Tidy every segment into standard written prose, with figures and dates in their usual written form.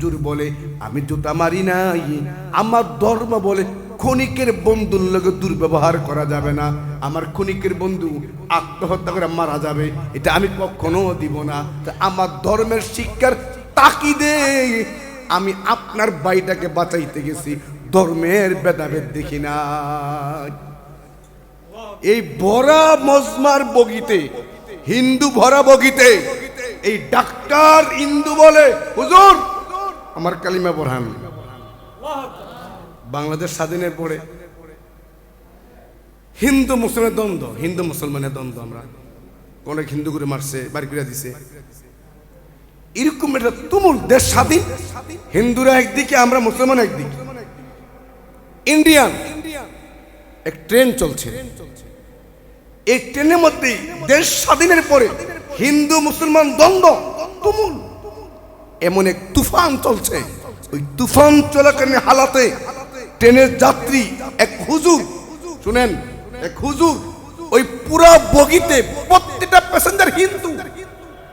হুজুর বলে আমি জুতা মারি নাই, আমার ধর্ম বলে ক্ষণিকের বন্ধুর লগে দুর্ব্যবহার করা যাবে না, আমার ক্ষণিকের বন্ধু আত্মহত্যা করে মারা যাবে, এটা আমি কখনো দিব না। আমার ধর্মের শিক্ষার তাকিদে আমি আপনার ভাইটাকে বাঁচাইতে গেছি, ধর্মের ভেদাভেদ দেখি না। এই ভরা মজমার বগিতে, হিন্দু ভরা বগিতে এই ডাক্তার হিন্দু বলে হুজুর আমার কালিমা পড়ান। বাংলাদেশ স্বাধীনের পরে হিন্দু মুসলমানের দ্বন্দ্ব, হিন্দু মুসলমানের দ্বন্দ্ব, আমরা অনেক হিন্দু করে মারছে, বাড়ি করে দিছে, এরকম একটা তুমুল দেশ স্বাধীন, হিন্দুরা একদিকে আমরা মুসলমান একদিকে। ইন্ডিয়ান এক ট্রেন চলছে, এই ট্রেনের মধ্যে দেশ স্বাধীনের পরে হিন্দু মুসলমান দ্বন্দ্ব তুমুল, এমন এক তুফান চলছে। ওই তুফান চলাকালীন হালাতে ট্রেনের যাত্রী এক হুজুর, শুনেন, এক হুজুর ওই পুরা বগিতে প্রত্যেকটা প্যাসেঞ্জার হিন্দু,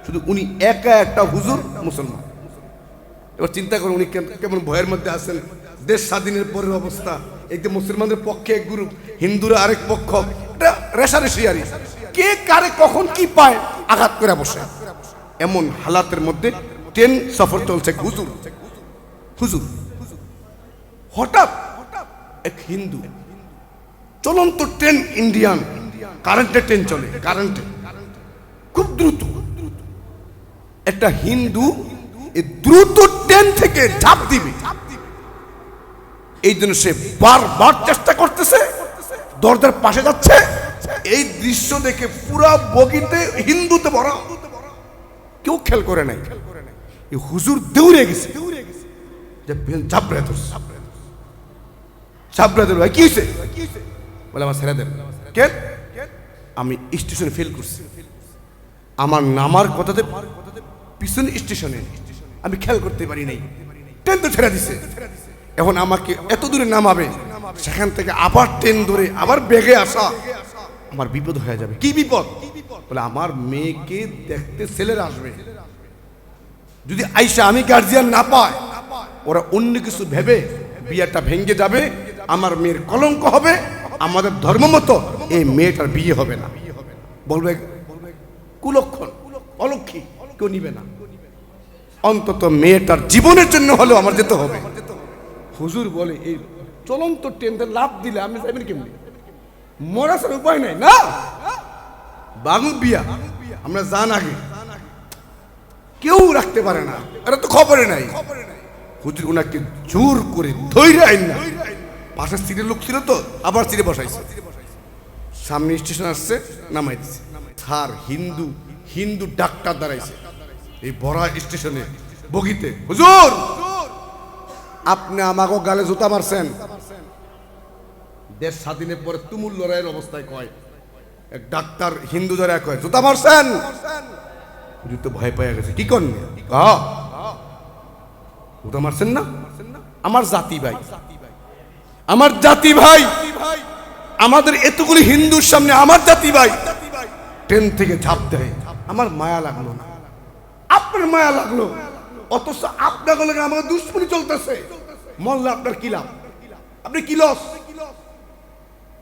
শুধু উনি একা একটা হুজুর মুসলমান। এবার চিন্তা করুন উনি কেমন ভয়ের মধ্যে আছেন। দেশ স্বাধীনের পরের অবস্থা, এই যে মুসলমানদের পক্ষে এক গ্রুপ, হিন্দুরা আরেক পক্ষ, এটা রেশারেশি, আর কে কারে কখন কি পায় আঘাত করে বসে। এমন হালাতের মধ্যে ট্রেন সফর চলছে, হুজুর হুজুর হঠাৎ এক হিন্দু, চলন্ত ট্রেন, ইন্ডিয়ান কারেন্টে ট্রেন চলে, কারেন্টে খুব দ্রুত, একটা হিন্দু এই দ্রুত ট্রেন থেকে ঝাঁপ দিবে, এই জন্য সে বারবার চেষ্টা করতেছে, দরজার পাশে যাচ্ছে। এই দৃশ্য দেখে পুরা বগিতে হিন্দুতে ভরা, কেউ খেয়াল করে নাই, এই হুজুর দৌড়ে গেছে, ভাই কি হয়েছে? বলে আমার ছেড়ে দেন। কে? আমি স্টেশনে ফেল করছি, আমার নামার কথাতে পিছনে স্টেশনে আমি খেয়াল করতে পারি নাই, ট্রেন তো ছেড়ে দিছে, এখন আমাকে এত দূরে নামাবে, সেখান থেকে আবার ট্রেন ধরে আবার বেগে আসা, আমার বিপদ হয়ে যাবে। কি বিপদ? বলে আমার মেয়েকে দেখতে ছেলেরা আসবে, যদি আইসা আমি গার্জিয়ান না পায়, ওরা অন্য কিছু ভেবে বিয়েটা ভেঙে যাবে, আমার মেয়ের কলঙ্ক হবে, আমাদের ধর্ম মতো এই মেয়েটার বিয়ে হবে না, বলবে কুলক্ষণ, অলক্ষী, কেউ নিবে না, অন্তত মেয়েটার জীবনের জন্য হলেও আমার যেতে হবে। হুজুর বলে এই চলন্ত ট্রেনতে লাভ দিলে আপনি যাবেন কেমনি? মরার উপায় নাই না, বাঙুর বিয়া আমরা জান আগে কেউ রাখতে পারে না, এটা তো খবরে নাই। হুজুর ওনাকে জোর করে ধৈর্য আইন না, পাশের সিটের লোক ছিল তো, আবার সিটে বসাইছে, সামনে স্টেশন আসছে, নামাই দিচ্ছে। স্যার হিন্দু হিন্দু ডাক্তার দাঁড়াইছে এই বড়া স্টেশনে বগিতে, হুজুর আপনি আমাকে গালে জুতা মারছেন। দেশ স্বাধীনের পরে তুমুল লড়াইয়ের অবস্থায় কয় এক ডাক্তার হিন্দু যারা কয় জুতা মারছেন, হুজুর তো ভয় পেয়ে গেছে, কি করেন? জুতা মারছেন না, আমার জাতি ভাই, আমার জাতি ভাই, আমাদের এতগুলি হিন্দুর সামনে আমার জাতি ভাই ট্রেন থেকে ঝাঁপ দেয়, আমার মায়া লাগলো না, আপনার মায়া লাগলো, অথচ আপনার লগে আমাদের দুশ্মনী চলতেছে, মরলে আপনার কি লাভ, আপনি কি লস?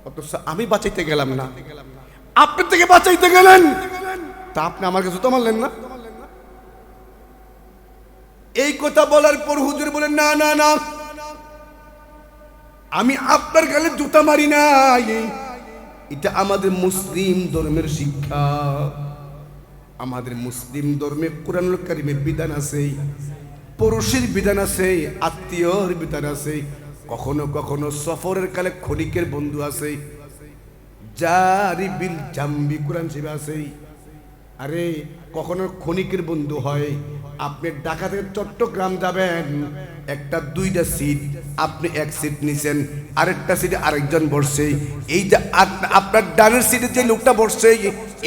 অথচ আমি বাঁচাইতে গেলাম না, আপনার থেকে বাঁচাইতে গেলেন, তা আপনি আমার কাছে তো মারলেন না। এই কথা বলার পর হুজুর বলেন না না না, আমি আপনার গালে জুতা মারি নাই, এটা আমাদের মুসলিম ধর্মের শিক্ষা, আমাদের মুসলিম ধর্মে কুরআনুল কারীমের বিধান আছে, পড়োশীর বিধান আছে, আত্মীয়র বিধান আছে, কখনো কখনো সফরের কালে ক্ষণিকের বন্ধু আছে, জারি বিল জাম্বি কুরআন শিবা আছে। আরে কখনো ক্ষণিকের বন্ধু হয়, আপনি ঢাকা থেকে চট্টগ্রাম যাবেন, একটা দুইটা সিট, আপনি এক সিট নিছেন, আরেকটা সিটে আরেকজন বসছে, এই যে আপনার ডানের সিটে যে লোকটা বসছে,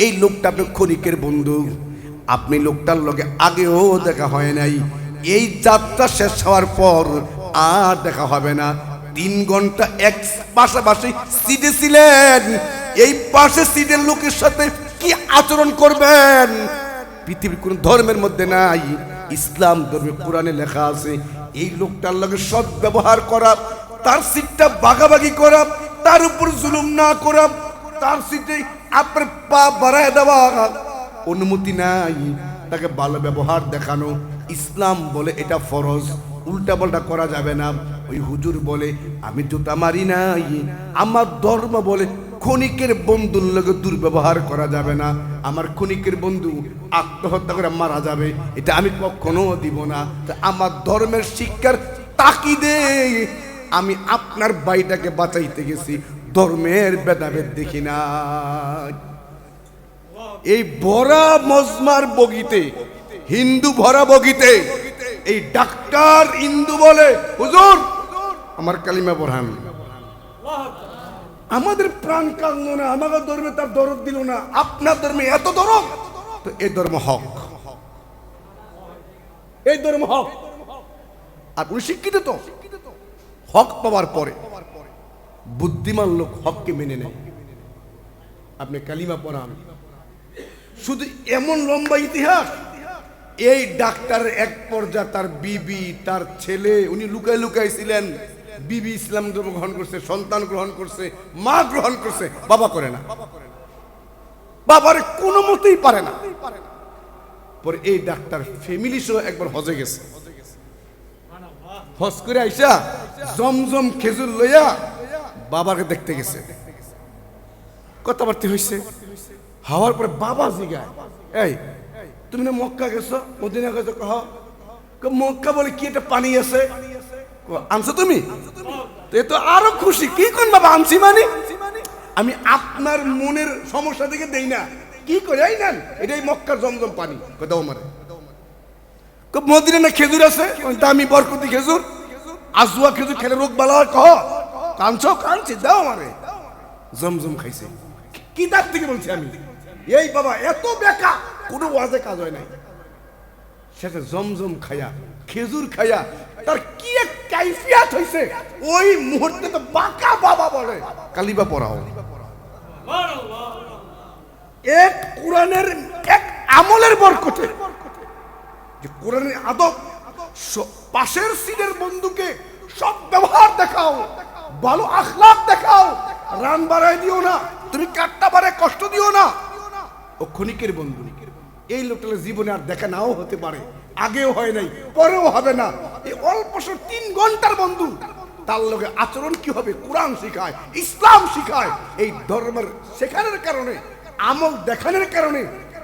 এই লোকটা আপনার ক্ষণিকের বন্ধু, আপনি লোকটার লগে আগেও দেখা হয় নাই, এই যাত্রা শেষ হওয়ার পর আর দেখা হবে না, 3 ঘন্টা এক পাশাপাশি সিটে ছিলেন, এই পাশে সিটের লোকের সাথে কি আচরণ করবেন পৃথিবীর কোন ধর্মের মধ্যে নাই। ইসলাম ধর্মে কোরআনে লেখা আছে এই লোকটার লগে সৎ ব্যবহার করা, তার সিটটা ভাগাভাগি করা, তার উপর জুলুম না করা, তার সিটে আপনার পা বাড়ায় দেওয়া অনুমতি নাই, তাকে ভালো ব্যবহার দেখানো। ইসলাম বলে এটা ফরজ, উল্টা পাল্টা করা যাবে না। ওই হুজুর বলে আমি জুতা মারি নাই, আমার ধর্ম বলে ক্ষণিকের বন্ধুর লগে দুর্ব্যবহার করা যাবে না, আমার ক্ষণিকের বন্ধু আত্মহত্যা করে মারা যাবে, এটা আমি কখনো দিব না। আমার ধর্মের শিক্ষার তাকিদে আমি আপনার ভাইটাকে বাঁচাইতে গেছি, ধর্মের ভেদাভেদ দেখি না। এই ভরা মজমার বগিতে, হিন্দু ভরা বগিতে এই ডাক্তার হিন্দু বলে হুজুর আমার কালিমা পড়ান, আমাদের প্রাণ কাঁদল না, আমাদের ধর্মে তার দরদ দিল না, আপনার ধর্মে এত দরদ, তো এই ধর্ম হক, এই ধর্ম হক। আর উনি শিক্ষিত তো, হক পাওয়ার পরে বুদ্ধিমান লোক হককে মেনে নেয়। আপনি কালিমা পড়ান, শুধু এমন লম্বা ইতিহাস। এই ডাক্তার এক পর্যায়ে তার বিবি, তার ছেলে, উনি লুকায় লুকায় ছিলেন, বিবি ইসলাম ধর্ম গ্রহণ করছে, সন্তান গ্রহণ করছে, মা গ্রহণ করছে, বাবা করে না, বাবার কোনো মতেই পারে না। পরে এই ডাক্তার ফ্যামিলি সহ একবার হজে গেছে, হজ করে আইসা জমজম খেজুর লইয়া বাবাকে দেখতে গেছে, কথাবার্তা হয়েছে, হওয়ার পরে বাবা জিগায় এই তুমি না মক্কা গেছো, মদিনা গেছো, কহ মক্কা বলে কি এটা পানি আছে, আনছো তুমি, এ তো আরো খুশি, কি কোন বাবা আনছি মানে আমি আপনার মনের সমস্যা থেকে দেই না, কি করে এই নেন এটাই মক্কার জমজম পানি, কথা আমারে মদিনা না খেজুর আছে, দামি বরকতি খেজুর, আজুয়া খেজুর খেলে রোগ বালা হয়, কহ কানছো, কানছি দাও আমারে, জমজম খাইছে, কিতাব থেকে বলছি আমি। এই বাবা এত বেকা, কোনো ওয়াজে কাজ হয় নাই, সেটা জমজম খায়া খেজুর খায়া তার কি এক কাইফিয়াত হইছে, ওই মুহূর্তে তো বাঁকা বাবা বলে কালিমা পড়াও। এক কোরআনের এক আমলের বরকতে, যে কোরআনের আদব, পাশের সিটের বন্ধুকে সব ব্যবহার দেখাও, ভালো আখলাক দেখাও, রান বাড়াই দিও না, তুমি কাটটা বারে কষ্ট দিও না। ও ক্ষণিকের বন্ধু, এই লোকটা জীবনে আর দেখা নাও হতে পারে, আগেও হয় নাই, পরেও হবে না, এই অল্প 3 ঘন্টার বন্ধু, তার লগে আচরণ কি হবে, কোরআন শিখায়, ইসলাম শিখায়, এই ধর্মের শেখানোর কারণে, আমল দেখানোর কারণে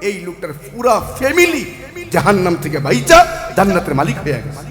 এই লোকটার পুরা ফ্যামিলি জাহান্নাম থেকে বাইচা জান্নাতের মালিক হয়ে গেছে।